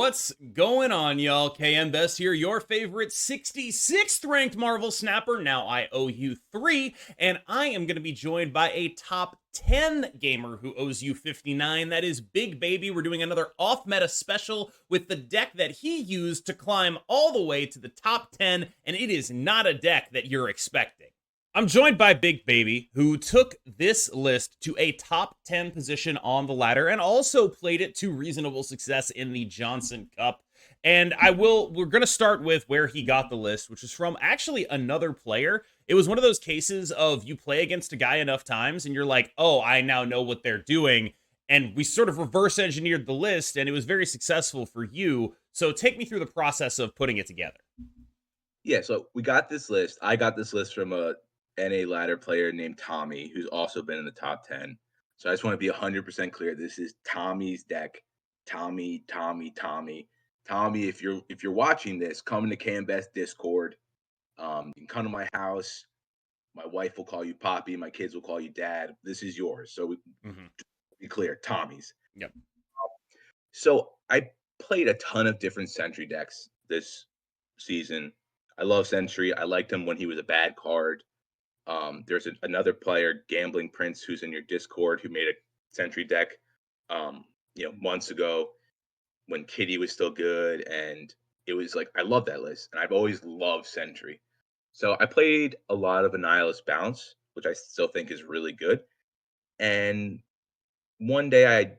What's going on, y'all? KMBest here, your favorite 66th ranked Marvel Snapper. Now I owe you 3, and I am going to be joined by a top 10 gamer who owes you 59. That is BigBaby. We're doing another off-meta special with the deck that he used to climb all the way to the top 10, and it is not a deck that you're expecting. I'm joined by BigBaby, who took this list to a top 10 position on the ladder and also played it to reasonable success in the Johnson Cup. And we're going to start with where he got the list, which is from actually another player. It was one of those cases of you play against a guy enough times and you're like, oh, I now know what they're doing. And we sort of reverse engineered the list, and it was very successful for you. So take me through the process of putting it together. Yeah, so we got this list. I got this list from a NA ladder player named Tommy, who's also been in the top 10. So I just want to be 100% clear. This is Tommy's deck. Tommy. Tommy, if you're watching this, come to KMBest Discord. You can come to my house. My wife will call you Poppy. My kids will call you Dad. This is yours. So be clear, Tommy's. Yep. So I played a ton of different Sentry decks this season. I love Sentry. I liked him when he was a bad card. There's another player, Gambling Prince, who's in your Discord, who made a Sentry deck, months ago when Kitty was still good, and it was like I love that list, and I've always loved Sentry. So I played a lot of Annihilus Bounce, which I still think is really good. And one day,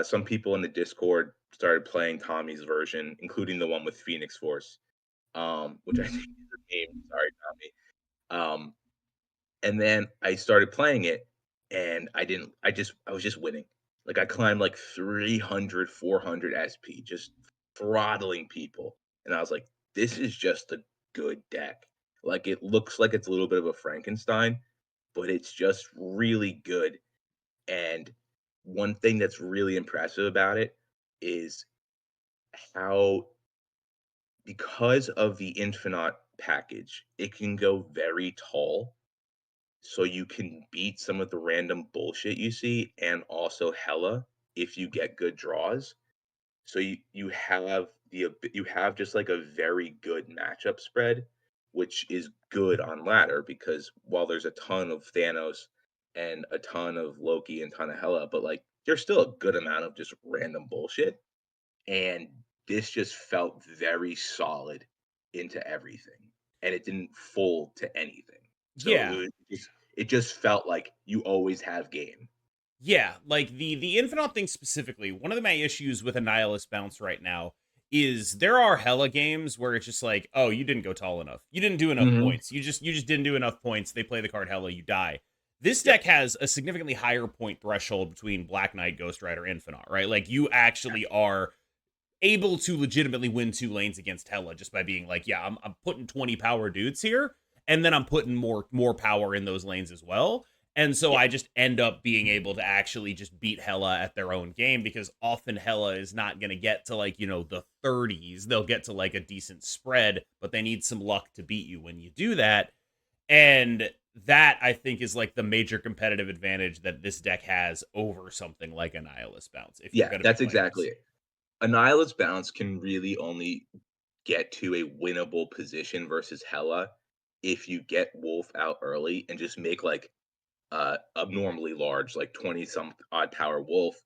some people in the Discord started playing Tommy's version, including the one with Phoenix Force, which I think is a game. Sorry, Tommy. And then I started playing it, and I was just winning. Like I climbed like 300, 400 SP, just throttling people. And I was like, this is just a good deck. Like it looks like it's a little bit of a Frankenstein, but it's just really good. And one thing that's really impressive about it is how, because of the Infinite package, it can go very tall, so you can beat some of the random bullshit you see, and also hella if you get good draws. So you have just like a very good matchup spread, which is good on ladder because while there's a ton of Thanos and a ton of Loki and ton of hella, but like there's still a good amount of just random bullshit. And this just felt very solid into everything. And it didn't fold to anything. So Yeah. it just felt like you always have game. Yeah, like the Infinite thing specifically, one of my issues with Annihilus Bounce right now is there are hella games where it's just like, oh, you didn't go tall enough. You didn't do enough Mhm. points. You just didn't do enough points. They play the card hella, you die. This Yep. deck has a significantly higher point threshold between Black Knight, Ghost Rider, Infinite, right? Like you actually are able to legitimately win 2 lanes against hella just by being like, yeah, I'm putting 20 power dudes here, and then I'm putting more power in those lanes as well. And so Yeah. I just end up being able to actually just beat Hella at their own game because often Hella is not going to get to like, the 30s. They'll get to like a decent spread, but they need some luck to beat you when you do that. And that I think is like the major competitive advantage that this deck has over something like Annihilus Bounce if you're Yeah, going to be that's playing exactly this. it. Annihilus Bounce can really only get to a winnable position versus Hella if you get Wolf out early and just make like abnormally large, like 20 some odd power Wolf,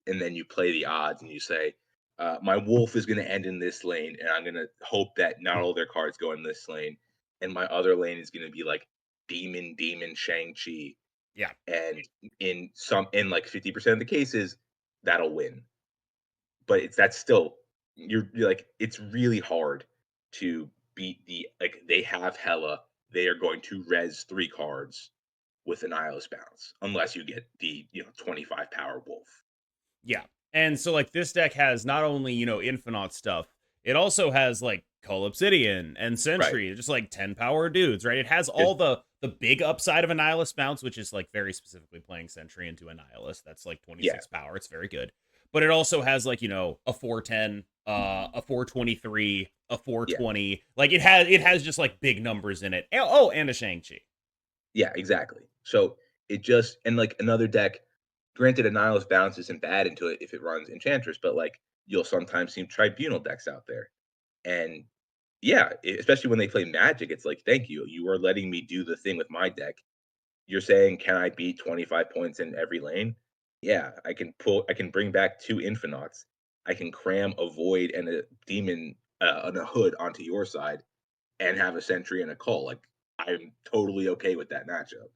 and then you play the odds and you say, my Wolf is going to end in this lane, and I'm going to hope that not all their cards go in this lane, and my other lane is going to be like Demon, Shang-Chi, Yeah. and in like 50% of the cases, that'll win. But that's still you're like it's really hard to beat like they have Hella. They are going to res 3 cards with an Annihilus Bounce unless you get the 25 power Wolf. Yeah. And so like this deck has not only, Infinite stuff, it also has like Cull Obsidian and Right. Sentry, just like 10 power dudes, right? It has Just all the big upside of Annihilus Bounce, which is like very specifically playing Sentry into Annihilus. That's like yeah, 26 power. It's very good. But it also has like, a 410, a 423, a yeah, 420. Like it has just like big numbers in it. Oh, and a Shang-Chi. yeah, exactly. So it just and like another deck, granted Annihilus Bounce isn't bad into it if it runs Enchantress, but like you'll sometimes see tribunal decks out there. And yeah, especially when they play Magic, it's like, thank you. You are letting me do the thing with my deck. You're saying, can I beat 25 points in every lane? Yeah, I can bring back 2 Infinauts. I can cram a Void and a Demon and a Hood onto your side and have a Sentry and a Cull. Like, I'm totally okay with that matchup.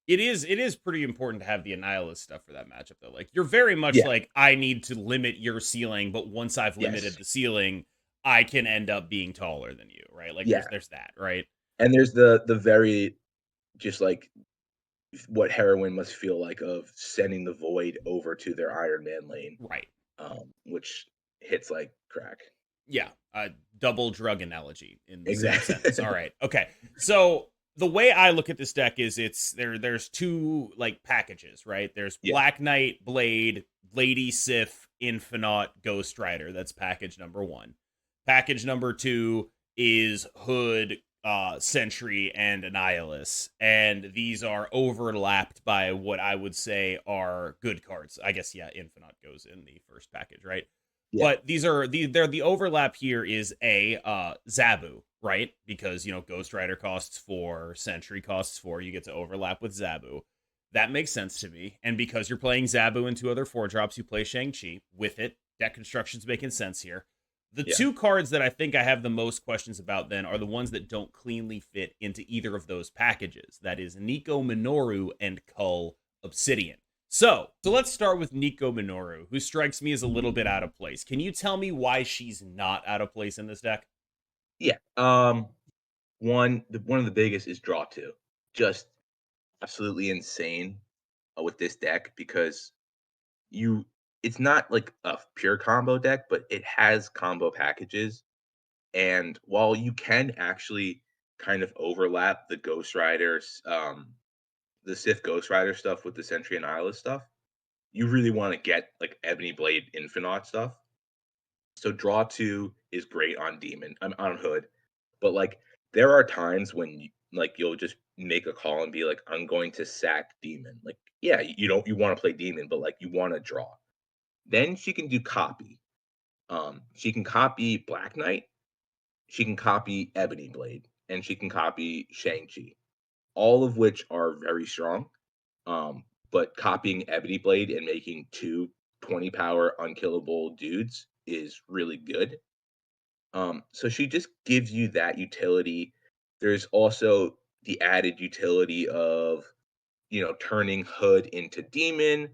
It is pretty important to have the Annihilus stuff for that matchup though. Like you're very much Yeah. like I need to limit your ceiling, but once I've limited Yes. the ceiling, I can end up being taller than you, right? Like Yeah. there's that, right? And there's the very just like what Heroine must feel like of sending the Void over to their Iron Man lane, Right. which hits like crack. Yeah, double drug analogy in the same sentence. All Exactly. right. Okay. So the way I look at this deck is there's two like packages, right? There's Yeah. Black Knight, Blade, Lady Sif, Infinite, Ghost Rider. That's package number 1. Package number 2 is Hood, Sentry, and Annihilus. And these are overlapped by what I would say are good cards. I guess yeah, Infinite goes in the first package, right? Yeah. But the overlap here is Zabu, right? Because Ghost Rider costs 4, Sentry costs 4, you get to overlap with Zabu. That makes sense to me. And because you're playing Zabu and 2 other 4-drops, you play Shang-Chi with it. Deck construction's making sense here. The Yeah. 2 cards that I think I have the most questions about then are the ones that don't cleanly fit into either of those packages. That is Nico Minoru and Cull Obsidian. So let's start with Nico Minoru, who strikes me as a little bit out of place. Can you tell me why she's not out of place in this deck? Yeah. One of the biggest is draw 2. Just absolutely insane with this deck because you it's not like a pure combo deck, but it has combo packages. And while you can actually kind of overlap the Ghost Riders, the Sith Ghost Rider stuff with the Sentry and Isla stuff, you really want to get like Ebony Blade Infinite stuff. So draw 2 is great on Demon, on Hood, but, like, there are times when you'll just make a call and be like, "I'm going to sack Demon." Like, yeah, you wanna play Demon, but, like, you wanna draw. Then she can do copy. She can copy Black Knight, she can copy Ebony Blade, and she can copy Shang-Chi, all of which are very strong. But copying Ebony Blade and making 2 20 power unkillable dudes is really good. So she just gives you that utility. There's also the added utility of, turning Hood into Demon,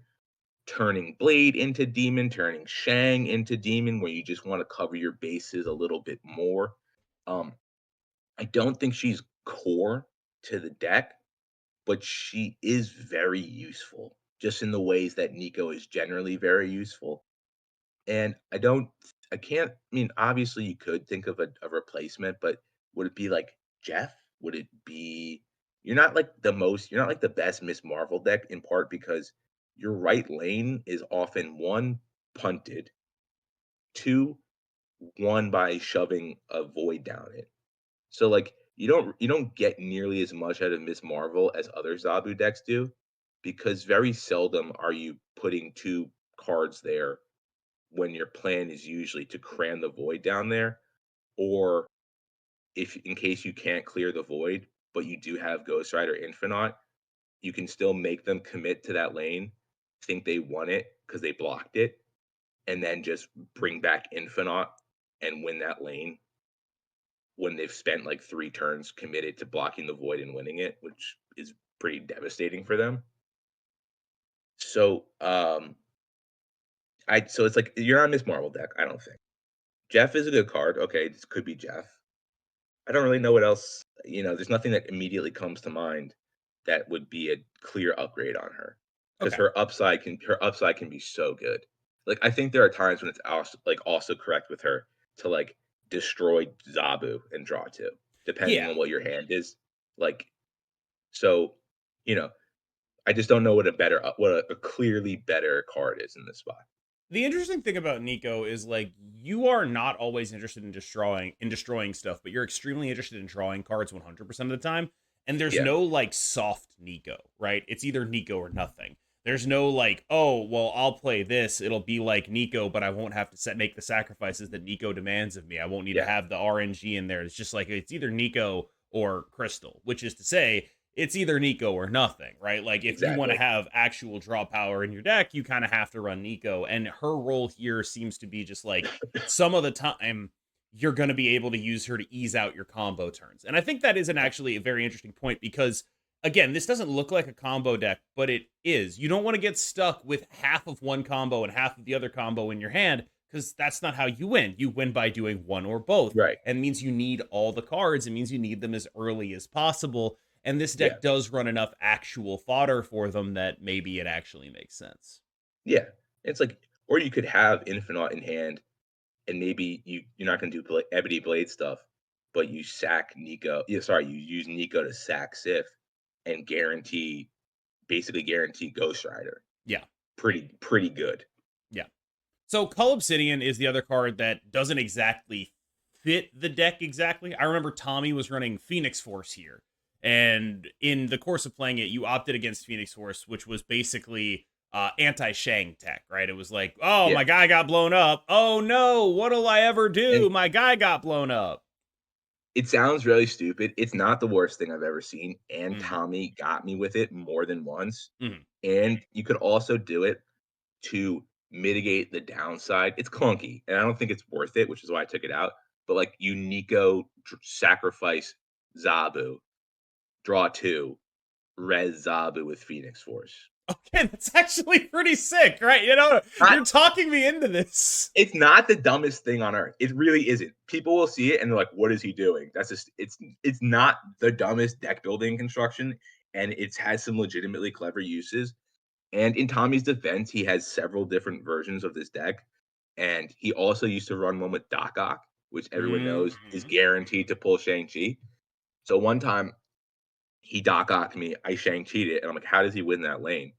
turning Blade into Demon, turning Shang into Demon, where you just want to cover your bases a little bit more. Um, I don't think she's core to the deck, but she is very useful, just in the ways that Nico is generally very useful. And I can't I mean, obviously, you could think of a replacement, but would it be like Jeff? Would it be you're not like the best Miss Marvel deck, in part because your right lane is often, 1, punted, 2, won by shoving a void down it. So, like, you don't get nearly as much out of Miss Marvel as other Zabu decks do, because very seldom are you putting 2 cards there when your plan is usually to cram the void down there, or if in case you can't clear the void, but you do have Ghost Rider Infinite, you can still make them commit to that lane, think they won it because they blocked it, and then just bring back Infinite and win that lane when they've spent like 3 turns committed to blocking the void and winning it, which is pretty devastating for them. So, so it's like you're not Miss Marvel deck, I don't think. Jeff is a good card. Okay, this could be Jeff. I don't really know what else, there's nothing that immediately comes to mind that would be a clear upgrade on her, because Okay. her upside can be so good. Like, I think there are times when it's also correct with her to, like, destroy Zabu and draw 2, depending Yeah. on what your hand is. Like, so, you know, I just don't know what a clearly better card is in this spot. The interesting thing about Nico is like you are not always interested in destroying stuff, but you're extremely interested in drawing cards 100% of the time. And there's Yeah. no like soft Nico, right? It's either Nico or nothing. There's no like, oh, well, I'll play this. It'll be like Nico, but I won't have to make the sacrifices that Nico demands of me. I won't need to Yeah, have the RNG in there. It's just like it's either Nico or Crystal, which is to say, it's either Nico or nothing, right? Like if you want to exactly. have actual draw power in your deck, you kind of have to run Nico. And her role here seems to be just like some of the time you're going to be able to use her to ease out your combo turns. And I think that is actually a very interesting point because again, this doesn't look like a combo deck, but it is. You don't want to get stuck with half of one combo and half of the other combo in your hand because that's not how you win. You win by doing one or both. Right. And it means you need all the cards. It means you need them as early as possible. And this Yeah. deck does run enough actual fodder for them that maybe it actually makes sense. Yeah. It's like, or you could have Infinite in hand, and maybe you're not going to do Ebony Blade stuff, but you sack Nico. Yeah, sorry, you use Nico to sack Sif and basically guarantee Ghost Rider. Yeah. Pretty good. Yeah. So Cull Obsidian is the other card that doesn't exactly fit the deck exactly. I remember Tommy was running Phoenix Force here. And in the course of playing it, you opted against Phoenix Force, which was basically anti-Shang tech, right? It was like, oh, Yeah. my guy got blown up. Oh no, what'll I ever do? And My guy got blown up. it sounds really stupid. It's not the worst thing I've ever seen. And Mm-hmm. Tommy got me with it more than once. Mm-hmm. And you could also do it to mitigate the downside. It's clunky, and I don't think it's worth it, which is why I took it out. But like you Nico sacrifice Zabu, draw two, res Zabu with Phoenix Force. Okay, that's actually pretty sick, right? You know, Not, you're talking me into this. it's not the dumbest thing on earth. It really isn't. People will see it and they're like, "What is he doing?" That's just it's not the dumbest deck building construction, and it has some legitimately clever uses. And in Tommy's defense, he has several different versions of this deck. And he also used to run one with Doc Ock, which everyone knows is Mm-hmm. guaranteed to pull Shang-Chi. So one time he Doc Ocked me, I Shang-Chi'd it, and I'm like, how does he win that lane?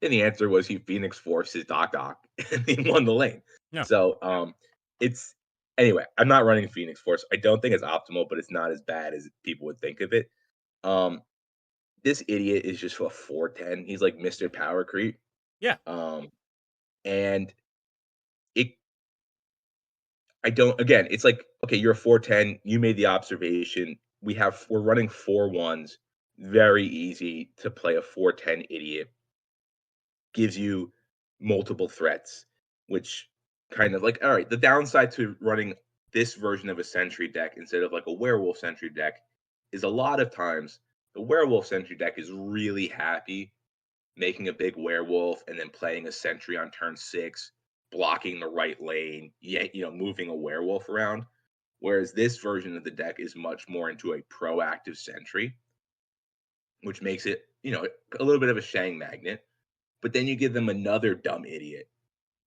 And the answer was he Phoenix Forced his Doc Ock and he won the lane. Yeah. So it's anyway, I'm not running Phoenix Force. I don't think it's optimal, but it's not as bad as people would think of it. Um, this idiot is just a 410. He's like Mr. Power Creep. Yeah. Um, and it I don't again, it's like, okay, you're a 410, you made the observation. We're running 4-1s. Very easy to play a 410 idiot. Gives you multiple threats, which kind of like, all right, the downside to running this version of a Sentry deck instead of like a Werewolf Sentry deck is a lot of times the Werewolf Sentry deck is really happy making a big werewolf and then playing a sentry on turn 6, blocking the right lane, yet moving a werewolf around. Whereas this version of the deck is much more into a proactive sentry, which makes it, a little bit of a Shang magnet. But then you give them another dumb idiot.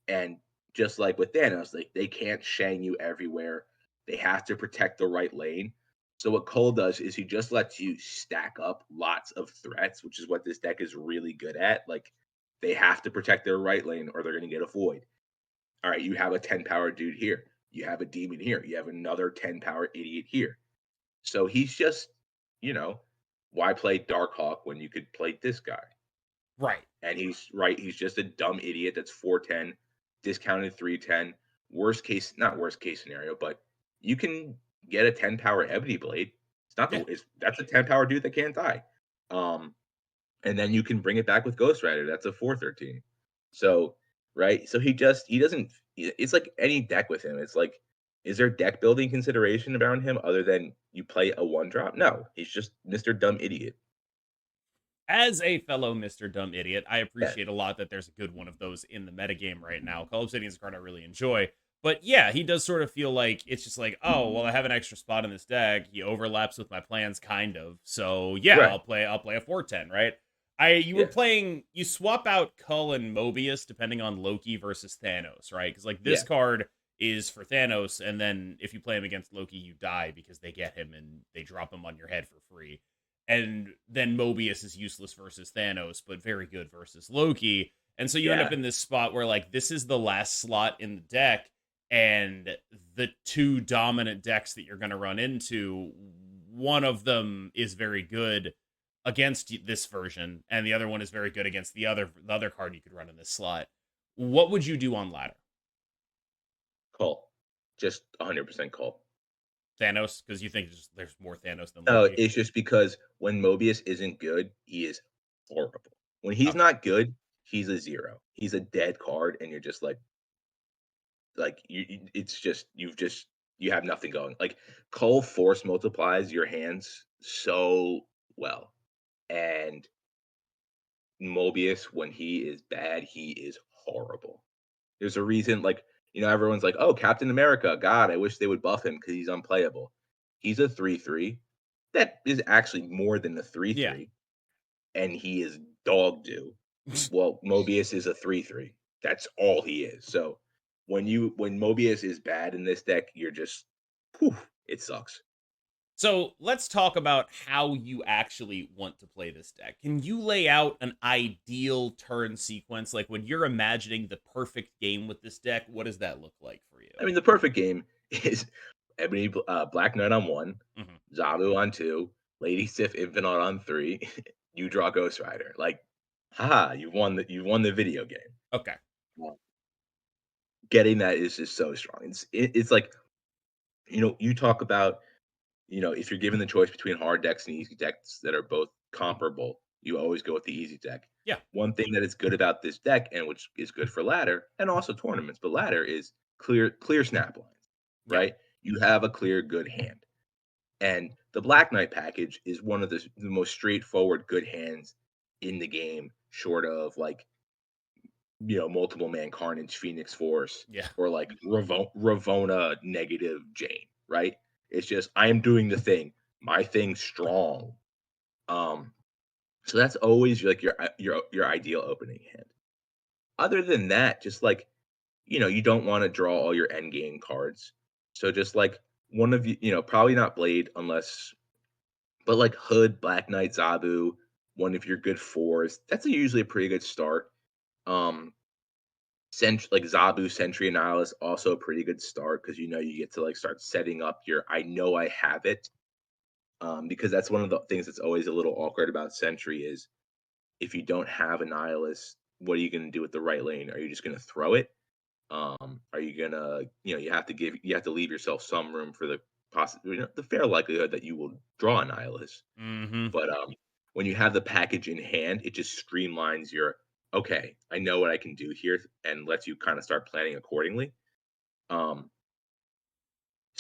And just like with Thanos, like they can't Shang you everywhere. They have to protect the right lane. So what Cole does is he just lets you stack up lots of threats, which is what this deck is really good at. Like they have to protect their right lane or they're going to get a void. All right, you have a 10 power dude here. You have a demon here. You have another 10 power idiot here. So he's just, you know, why play Darkhawk when you could play this guy? Right. And he's right. He's just a dumb idiot that's 410, discounted 310. Not worst case scenario, but you can get a 10 power Ebony Blade. Yeah. That's a 10 power dude that can't die. Um, and then you can bring it back with Ghost Rider. That's a 413. So, right. So he doesn't, it's like any deck with him. It's like, is there deck building consideration around him other than you play a 1-drop? No, he's just Mr. Dumb Idiot. As a fellow Mr. Dumb Idiot, I Yeah. appreciate a lot that there's a good one of those in the metagame right now. Cull Obsidian is a card I really enjoy. But yeah, he does sort of feel like it's just like, oh, well, I have an extra spot in this deck. He overlaps with my plans, kind of. So yeah, Right. I'll play a 410, right? Yeah. You swap out Cull and Mobius depending on Loki versus Thanos, right? Because like this Yeah. card is for Thanos, and then if you play him against Loki, you die because they get him and they drop him on your head for free. And then Mobius is useless versus Thanos, but very good versus Loki. And so you end up Yeah. in this spot where like this is the last slot in the deck, and the two dominant decks that you're going to run into, one of them is very good, against this version, and the other one is very good against the other card you could run in this slot. What would you do on ladder? Cull. Just 100% Cull. Thanos, because you think there's more Thanos than No, Loki. it's just because when Mobius isn't good, he is horrible. When he's Okay. not good, he's a 0. He's a dead card, and you're just like it's just you have nothing going. Like Cull force multiplies your hands so well, and Mobius when he is bad, he is horrible. There's a reason, like, everyone's like, "Oh, Captain America, God, I wish they would buff him because he's unplayable." He's a 3/3. That is actually more than a Yeah. 3/3, and he is dog do. Well, Mobius is a 3/3. That's all he is. So when Mobius is bad in this deck, you're just, whew, it sucks. So let's talk about how you actually want to play this deck. Can you lay out an ideal turn sequence? Like when you're imagining the perfect game with this deck, what does that look like for you? I mean, the perfect game is Black Knight on 1, Hmm. Zabu on 2, Lady Sif Infinite on 3, you draw Ghost Rider. Like, haha, you won the video game. Okay. Wow. Getting that is just so strong. It's like, you talk about, if you're given the choice between hard decks and easy decks that are both comparable, you always go with the easy deck. Yeah. One thing that is good about this deck, and which is good for ladder and also tournaments, but ladder is clear snap lines, Yeah. right? You have a clear good hand. And the Black Knight package is one of the most straightforward good hands in the game, short of like, multiple man Carnage, Phoenix Force, Yeah. or like Ravona negative Jane, right? It's just I am doing the thing. My thing's strong. Um, so that's always like your ideal opening hand. Other than that, just like, you don't want to draw all your end game cards. So just like one of probably not Blade unless, but like Hood, Black Knight, Zabu, one of your good fours. That's usually a pretty good start. Um, like Zabu, Sentry, and Nihilus also a pretty good start because you get to like start setting up your I know I have it. Because that's one of the things that's always a little awkward about Sentry is if you don't have a Nihilus, what are you going to do with the right lane? Are you just going to throw it? Are you gonna, you have to leave yourself some room for the fair likelihood that you will draw a Nihilus. Hmm. But when you have the package in hand, it just streamlines your okay, I know what I can do here and lets you kind of start planning accordingly. Um,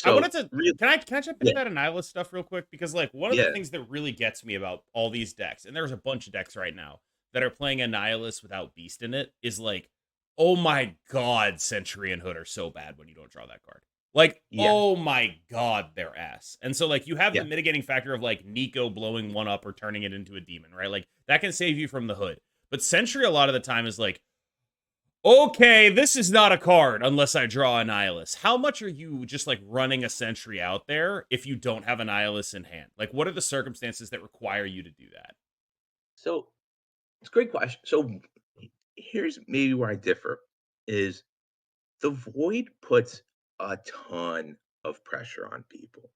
I wanted so to real can I jump into yeah, that Annihilus stuff real quick? Because like one of the yeah, things that really gets me about all these decks, and there's a bunch of decks right now that are playing Annihilus without Beast in it, is like, oh my god, Century and Hood are so bad when you don't draw that card. Like, yeah, oh my god, they're ass. And so like you have the yeah. mitigating factor of like Nico blowing one up or turning it into a demon, right? Like that can save you from the Hood. But Century a lot of the time is like, okay, this is not a card unless I draw a Nihilus. How much are you just like running a Sentry out there if you don't have a Nihilus in hand? Like, what are the circumstances that require you to do that? So it's a great question. So here's maybe where I differ is the void puts a ton of pressure on people.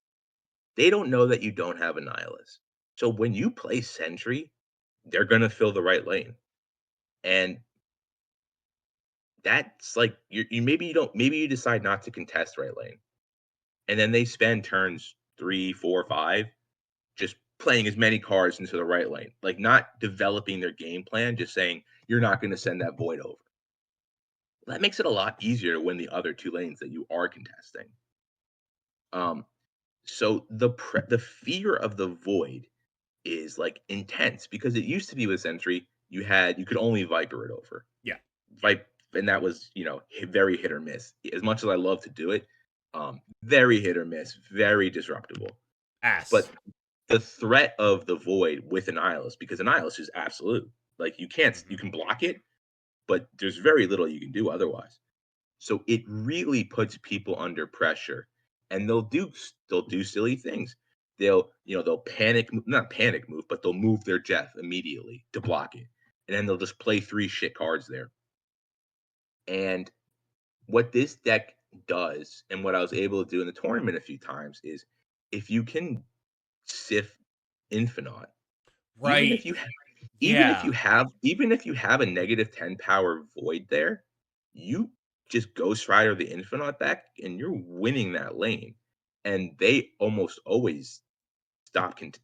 They don't know that you don't have a Nihilus. So when you play Sentry, they're gonna fill the right lane. And that's like you maybe you don't maybe you decide not to contest right lane. And then they spend turns 3, 4, 5 just playing as many cards into the right lane. Like not developing their game plan, just saying you're not gonna send that void over. That makes it a lot easier to win the other two lanes that you are contesting. Um, so the fear of the void is like intense because it used to be with Sentry, you could only Viper it over. Yeah, Vipe, and that was, very hit or miss. As much as I love to do it, very hit or miss, very disruptible. ass. But the threat of the void with an Annihilus, because an Annihilus is absolute. Like you Hmm. can block it, but there's very little you can do otherwise. So it really puts people under pressure, and they'll do silly things. They'll not panic move, but they'll move their Jeff immediately to block it, and then they'll just play three shit cards there. And what this deck does, and what I was able to do in the tournament a few times, is if you can sift Infinite, even Right. if you ha Yeah. even if you have a negative 10 power void there, you just Ghost Rider the Infinite back, and you're winning that lane, and they almost always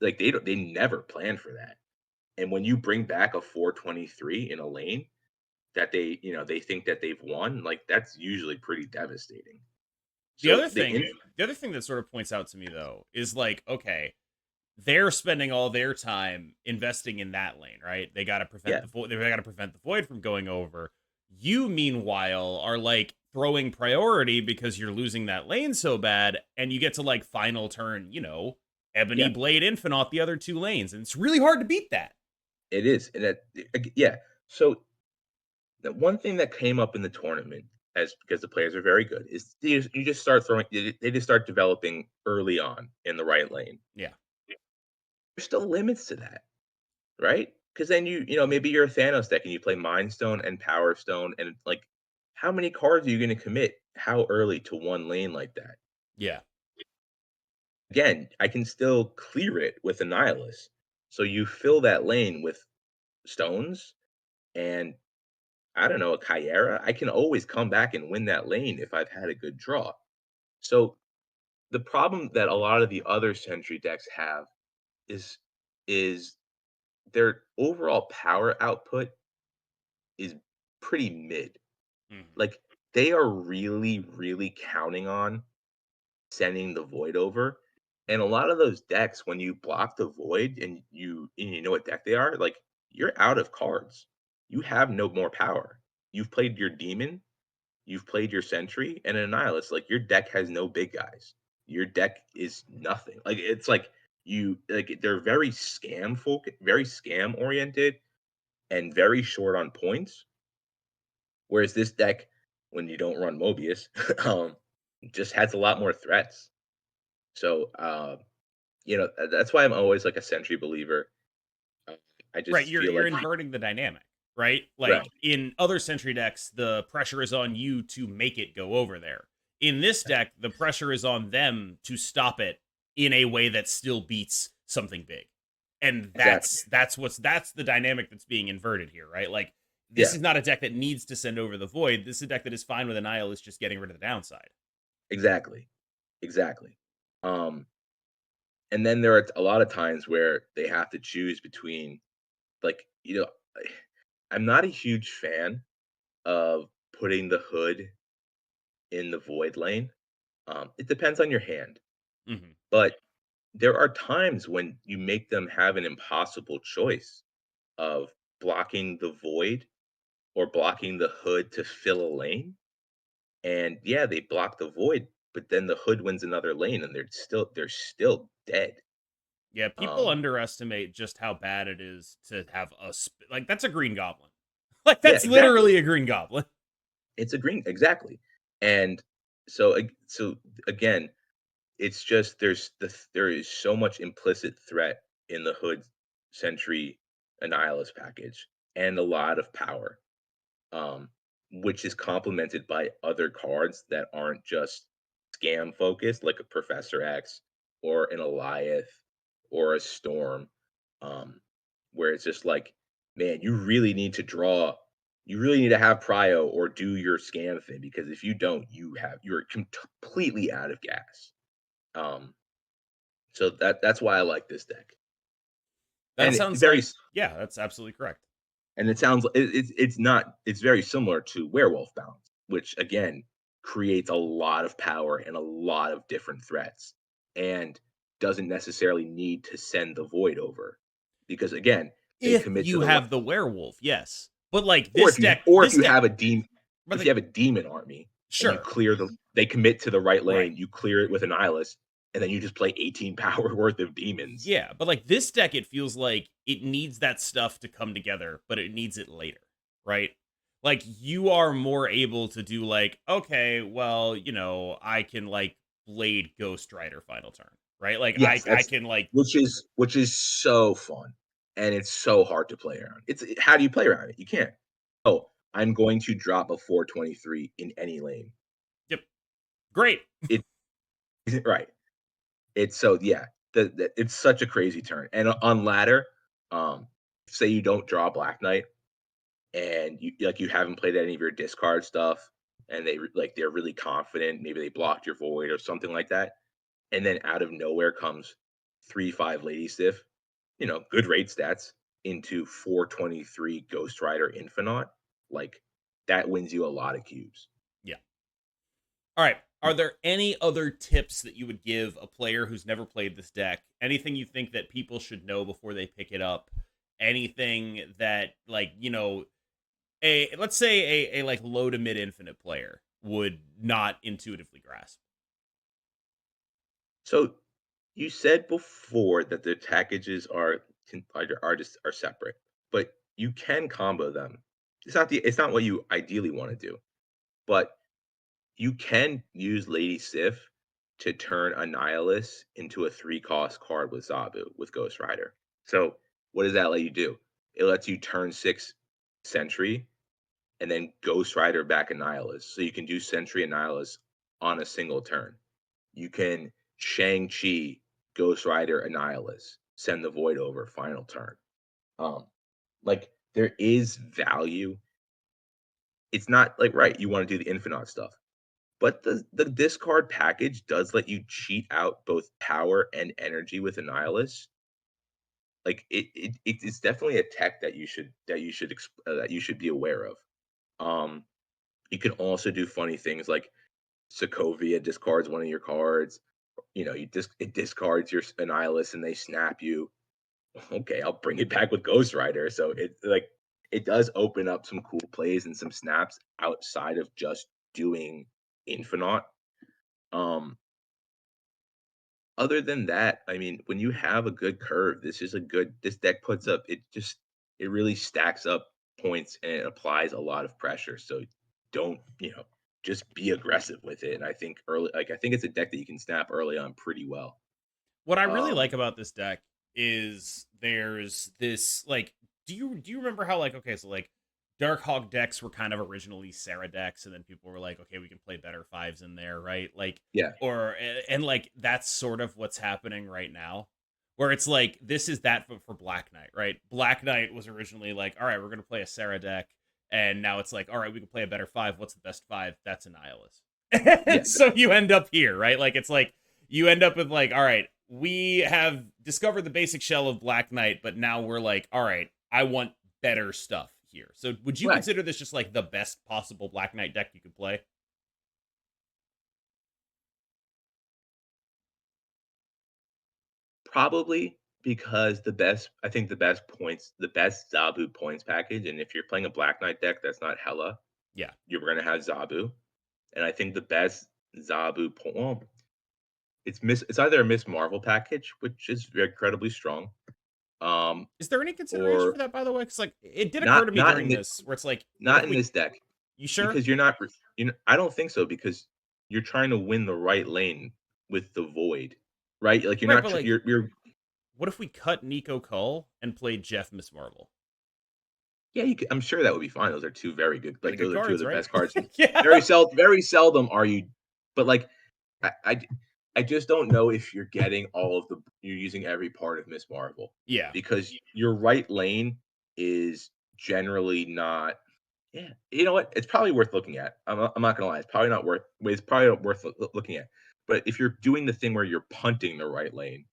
like, they never plan for that, and when you bring back a 423 in a lane that they think that they've won, like, that's usually pretty devastating. The So, other thing the other thing that sort of points out to me though is like, okay, they're spending all their time investing in that lane, right? They got to prevent yeah, the void. They got to prevent the void from going over. You, meanwhile, are like throwing priority because you're losing that lane so bad, and you get to like final turn, Ebony yeah, Blade Infinite the other two lanes, and it's really hard to beat that. it is, and yeah. So, the one thing that came up in the tournament, as because the players are very good, is you just start throwing they just start developing early on in the right lane. Yeah, There's still limits to that, right? Because then maybe you're a Thanos deck and you play Mind Stone and Power Stone, and like, how many cards are you going to commit how early to one lane like that? yeah, Again, I can still clear it with Annihilus. So you fill that lane with stones and I don't know, a Kyera. I can always come back and win that lane if I've had a good draw. So the problem that a lot of the other Sentry decks have is is their overall power output is pretty mid. hmm, Like, they are really, really counting on sending the void over. And a lot of those decks, when you block the void and you know what deck they are, like, you're out of cards. You have no more power. You've played your demon, you've played your sentry, and an Annihilus. Like, your deck has no big guys. Your deck is nothing. Like, it's like they're very scam oriented and very short on points. Whereas this deck, when you don't run Mobius, just has a lot more threats. So, that's why I'm always like a Sentry believer. Uh, I right. just You're feel you're like inverting the dynamic, right? right, Like in other Sentry decks, the pressure is on you to make it go over there. In this deck, the pressure is on them to stop it in a way that still beats something big. And exactly. that's the dynamic that's being inverted here, right? Like this Yeah, is not a deck that needs to send over the void. This is a deck that is fine with a Nihilist just getting rid of the downside. exactly, exactly. Um, and then there are a lot of times where they have to choose between, like, I'm not a huge fan of putting the hood in the void lane. It depends on your hand, Hmm. but there are times when you make them have an impossible choice of blocking the void or blocking the hood to fill a lane. And yeah, they block the void, but then the hood wins another lane and they're still dead. Yeah, people Um underestimate just how bad it is to have like that's a green goblin. Like yeah, that's exactly. literally a green goblin. It's a green exactly. And so again, it's just there is so much implicit threat in the hood sentry annihilus package and a lot of power. um, which is complemented by other cards that aren't just scam focused, like a Professor X or an Eliath or a Storm, where it's just like, man, you really need to have prio or do your scam thing because if you don't, you're completely out of gas. Um, so that's why I like this deck, That and it sounds very like yeah, that's absolutely correct. And it sounds it's very similar to Werewolf Balance, which again creates a lot of power and a lot of different threats, and doesn't necessarily need to send the void over, because again, they If commit to you the right. have the werewolf, yes. But like Or if you this deck, but if you like have a demon army and sure. they commit to the right Right. lane, you clear it with an Eyeless, and then you just play 18 power worth of demons. Yeah, but like this deck, it feels like it needs that stuff to come together, but it needs it later, right? Like you are more able to do like, okay, well, I can like blade Ghost Rider final turn, right? Like I Yes, I that's can like which is so fun, and it's so hard to play around. How do you play around it? You can't. Oh, I'm going to drop a 423 in any lane. yep, great. It right. It's so yeah. It's such a crazy turn, and on ladder, Um, say you don't draw Black Knight and you haven't played any of your discard stuff, and they're really confident. Maybe they blocked your void or something like that, and then out of nowhere comes 3/5 Lady Sif, good rate stats into 423 Ghost Rider Infinite. Like that wins you a lot of cubes. Yeah. All right. Are there any other tips that you would give a player who's never played this deck? Anything you think that people should know before they pick it up? Anything that, like, a let's say a like low to mid infinite player would not intuitively grasp? So you said before that the packages are separate, but you can combo them. It's not what you ideally want to do, but you can use Lady Sif to turn Annihilus into a 3-cost card with Zabu with Ghost Rider. So what does that let you do? It lets you turn 6 Sentry and then Ghost Rider back Annihilus. So you can do Sentry Annihilus on a single turn. You can Shang-Chi, Ghost Rider, Annihilus, send the Void over, final turn. Um, like there is value. It's not like right, you want to do the Infinite stuff. But the discard package does let you cheat out both power and energy with Annihilus. Like it's definitely a tech that you should be aware of. Um, you can also do funny things like Sokovia discards one of your cards. It discards your Annihilus and they snap you. Okay, I'll bring it back with Ghost Rider. So it does open up some cool plays and some snaps outside of just doing Infinite. Um, Other than that, I mean, when you have a good curve, this deck puts up it really stacks up points and it applies a lot of pressure. So don't, just be aggressive with it. And I think it's a deck that you can snap early on pretty well. What I really Um, like about this deck is there's this, like, do you remember how, like, okay, so like Darkhawk decks were kind of originally Sarah decks, and then people were like, okay, we can play better fives in there, right? Like, yeah, and like that's sort of what's happening right now, where it's like this is that for Black Knight, right? Black Knight was originally like, all right, we're gonna play a Sarah deck, and now it's like, all right, we can play a better five. What's the best five? That's Annihilus. yeah, And so you end up here, right? Like it's like you end up with like, all right, we have discovered the basic shell of Black Knight, but now we're like, all right, I want better stuff here. So would you right. consider this just like the best possible Black Knight deck you could play? Probably because the best Zabu points package, and if you're playing a Black Knight deck that's not Hella, Yeah. you're gonna have Zabu. And I think the best well, it's either a Miss Marvel package, which is incredibly strong, Is there any consideration or for that, by the way? Because like it did occur to me not during in the this, where it's like, what not if in we? this deck You sure? because you're not I don't think so because you're trying to win the right lane with the void, right? Like you're Right, not but like, you're what if we cut Nico Cull and played Jeff Miss Marvel? yeah, I'm sure that would be fine. Those are two very good, Pretty like good those are two of cards, the right? best cards. Yeah. Very seldom are you, but like I, I I just don't know if you're using every part of Miss Marvel Yeah. because your right lane is generally not. Yeah, you know what? It's probably worth looking at. I'm not gonna lie. It's probably not worth looking at. But if you're doing the thing where you're punting the right lane,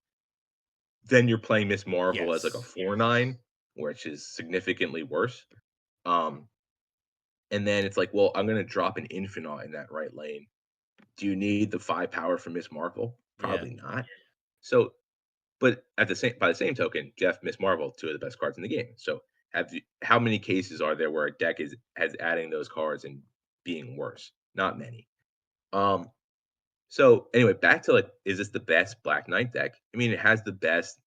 then you're playing Miss Marvel as like a Yes. 4/9, which is significantly worse. Um, and then it's like, well, I'm gonna drop an Infinite in that right lane. Do you need the 5 power from Miss Marvel? Yeah. Probably not. So, but by the same token, Jeff, Miss Marvel, two of the best cards in the game. So, how many cases are there where a deck is has adding those cards and being worse? Not many. Um, so anyway, back to like, is this the best Black Knight deck? I mean, it has the best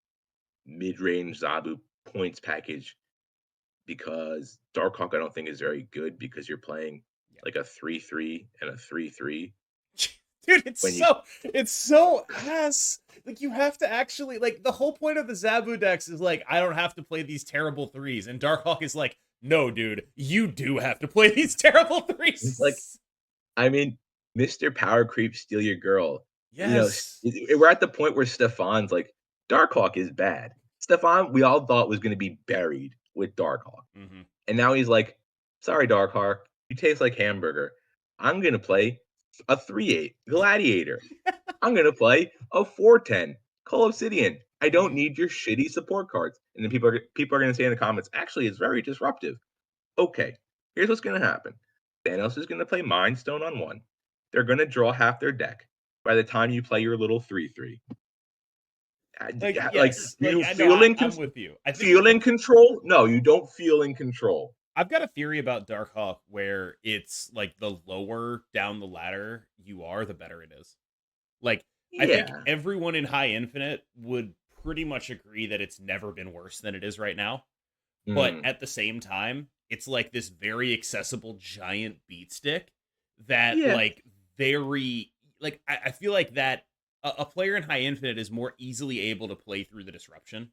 mid-range Zabu points package because Darkhawk I don't think is very good because you're playing Yeah. like a 3/3 and a 3/3 Dude, when you it's so ass. Like you have to actually, like, the whole point of the Zabu decks is like, I don't have to play these terrible threes, and Darkhawk is like, no, dude, you do have to play these terrible like threes. I mean, Mr. Power Creep Steal Your Girl. Yes. We're at the point where Stefan's like, Darkhawk is bad. Stefan, we all thought was gonna be buried with Darkhawk. Mm-hmm. And now he's like, "Sorry, Darkhawk, you taste like hamburger. I'm gonna play a 3/8 Gladiator. I'm gonna play a 410 Cull Obsidian. I don't Mm-hmm. need your shitty support cards." And then people are gonna say in the comments, "Actually, it's very disruptive." Okay, here's what's gonna happen. Thanos is gonna play Mind Stone on one. They're gonna draw half their deck. By the time you play your little 3/3, Like, like, yes, do like you I know I'm with you. I think feel in control? No, you don't feel in control. I've got a theory about Darkhawk where it's like the lower down the ladder you are, the better it is. Like, I think Yeah. everyone in High Infinite would pretty much agree that it's never been worse than it is right now. But Mm. at the same time, it's like this very accessible giant beat stick that Yeah. like very like I feel like that a player in High Infinite is more easily able to play through the disruption,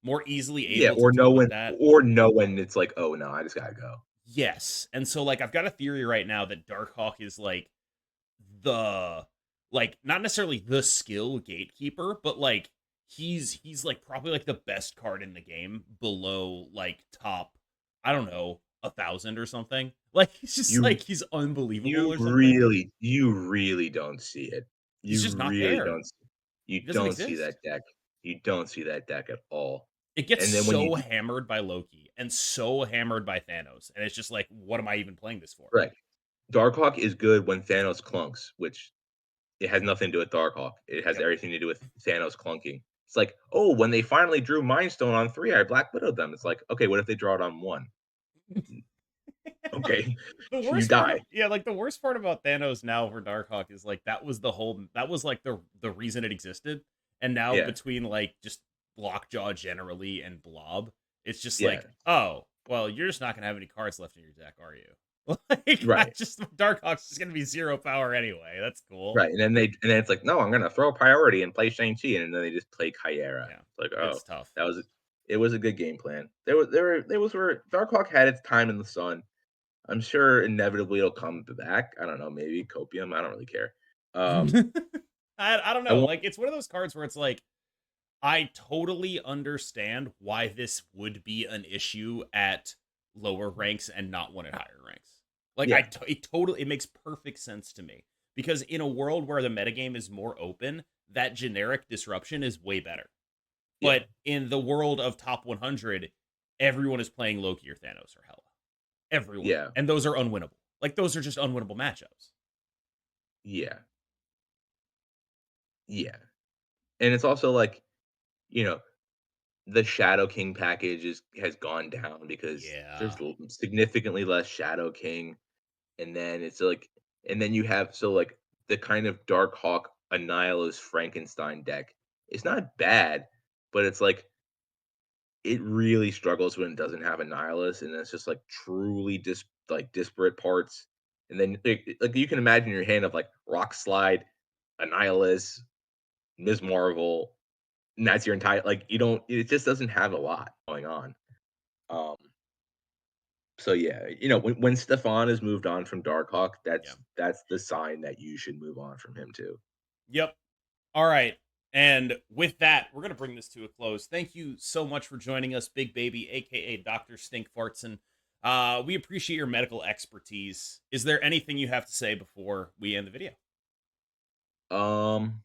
more easily Yeah, able to deal with that. or know when it's like, "Oh, no, I just gotta go." Yes. And so like I've got a theory right now that Darkhawk is like the like not necessarily the skill gatekeeper, but like he's like probably like the best card in the game below like top, I don't know, 1,000 or something. Like he's just You like he's unbelievable or something. you really don't see it. He's You just not really there. don't you He doesn't don't see exist. that deck. You don't see that deck at all. It gets And then when you so do hammered by Loki and so hammered by Thanos, and it's just like, what am I even playing this for? right. Darkhawk is good when Thanos clunks, which it has nothing to do with Darkhawk. It has Yep. everything to do with Thanos clunking. It's like, "Oh, when they finally drew Mind Stone on 3, I Black Widowed them." It's like, "Okay, what if they draw it on 1?" Like Okay, the you worst part die. of yeah, like the worst part about Thanos now for Darkhawk is like that was like the reason it existed. And now Yeah, between like just Lockjaw generally and Blob, it's just yeah, like, oh, well, you're just not gonna have any cards left in your deck, are you? Like I right. just Darkhawk's just gonna be 0 power anyway. That's cool. Right, and then it's like, "No, I'm gonna throw a priority and play Shang-Chi," and then they just play Chimera. Yeah. It's like, "Oh, It's tough. that was it was a good game plan." There was where Darkhawk had its time in the sun. I'm sure inevitably it'll come back. I don't know, maybe Copium, I don't really care. Um, I don't I know. want Like it's one of those cards where it's like I totally understand why this would be an issue at lower ranks and not one at higher ranks. Like yeah, it makes perfect sense to me because in a world where the metagame is more open, that generic disruption is way better. yeah, But in the world of top 100, everyone is playing Loki or Thanos or Hela. Everyone. yeah, And those are unwinnable. Like those are just unwinnable matchups. yeah, yeah, and it's also like, you know, the Shadow King package has gone down because there's Yeah. significantly less Shadow King. And then it's like and then you have like the kind of Dark Hawk Annihilus Frankenstein deck. It's not bad, but it's like it really struggles when it doesn't have Annihilus, and it's just like truly disparate parts. And then like you can imagine your hand of like Rock Slide, Annihilus, Ms. Marvel, and that's your entire like you don't it just doesn't have a lot going on. Um So yeah, when Stefan has moved on from Darkhawk, Yeah. that's the sign that you should move on from him too. Yep. All right. And with that, we're going to bring this to a close. Thank you so much for joining us, Big Baby, aka Dr. Stink Fartson. We appreciate your medical expertise. Is there anything you have to say before we end the video? Um,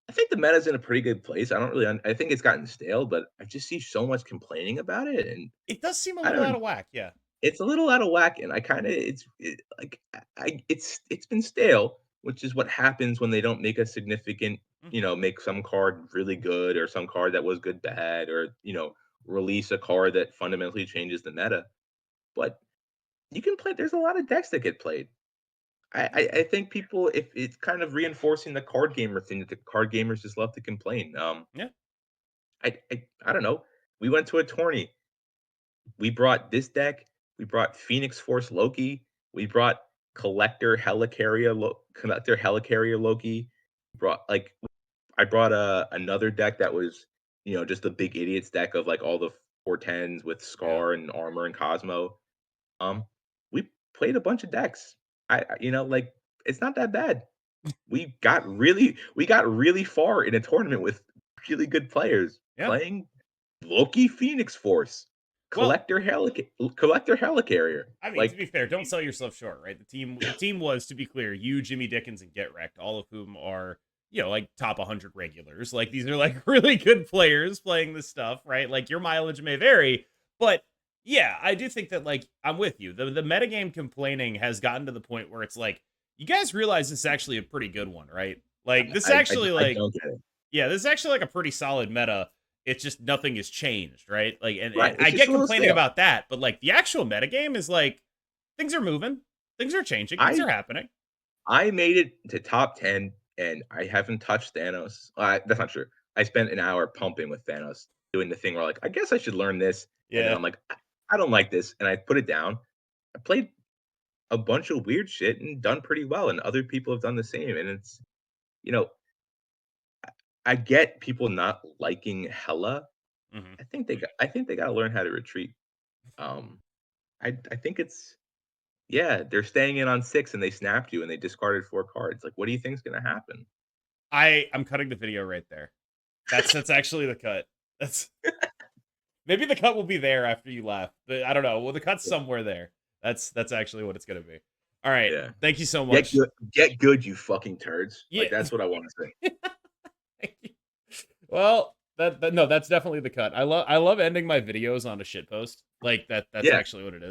I think the meta's in a pretty good place. I don't really, I think it's gotten stale, but I just see so much complaining about it, and It does seem a I little out don't. of whack. Yeah. It's a little out of whack, and I kind of like it's been stale, which is what happens when they don't make a significant, Hmm. make some card really good or some card that was good bad, or release a card that fundamentally changes the meta. But you can play. There's a lot of decks that get played. I think people, if it's kind of reinforcing the card gamer thing, that the card gamers just love to complain. Yeah. I don't know. We went to a tourney. We brought this deck. We brought Phoenix Force Loki. We brought Collector Helicarrier Loki. Brought like I brought another deck that was just a big idiots deck of like all the 410s with Yeah. Scar and Armor and Cosmo. We played a bunch of decks. Like it's not that bad. We got really far in a tournament with really good players Yeah. playing Loki Phoenix Force, Well, Collector Helicarrier. I mean, to Like, be fair, don't sell yourself short, right? The team was, to be clear, you, Jimmy Dickens, and Get Wrecked, all of whom are, like top 100 regulars. Like, these are like really good players playing this stuff, right? Like, your mileage may vary, but yeah, I do think that, like, I'm with you. The metagame complaining has gotten to the point where it's like, you guys realize this is actually a pretty good one, right? Like, this is actually I like, don't get it. yeah, this is actually like a pretty solid meta. It's just nothing has changed, right? Like, and Right, it's I just get a little complaining stale. about that, but like the actual metagame is like things are moving, things are changing, things I are happening. I made it to top 10, and I haven't touched Thanos. That's not true. I spent an hour pumping with Thanos, doing the thing where, like, I guess I should learn this, and then Yeah. I'm like, I don't like this, and I put it down. I played a bunch of weird shit and done pretty well, and other people have done the same, and it's you know, I get people not liking Hela. Hmm. I think they gotta learn how to retreat. Um, I think it's yeah, they're staying in on 6 and they snapped you and they discarded 4 cards. Like, what do you think's gonna happen? I'm cutting the video right there. That's actually the cut. That's maybe the cut will be there after you laugh. I don't know. Well, the cut's somewhere there. That's actually what it's gonna be. All right. Yeah. Thank you so much. Get good, you fucking turds. Yeah. Like, that's what I wanna say. Thank you. Well, no, that's definitely the cut. I love ending my videos on a shit post. Like that's Yeah. actually what it is.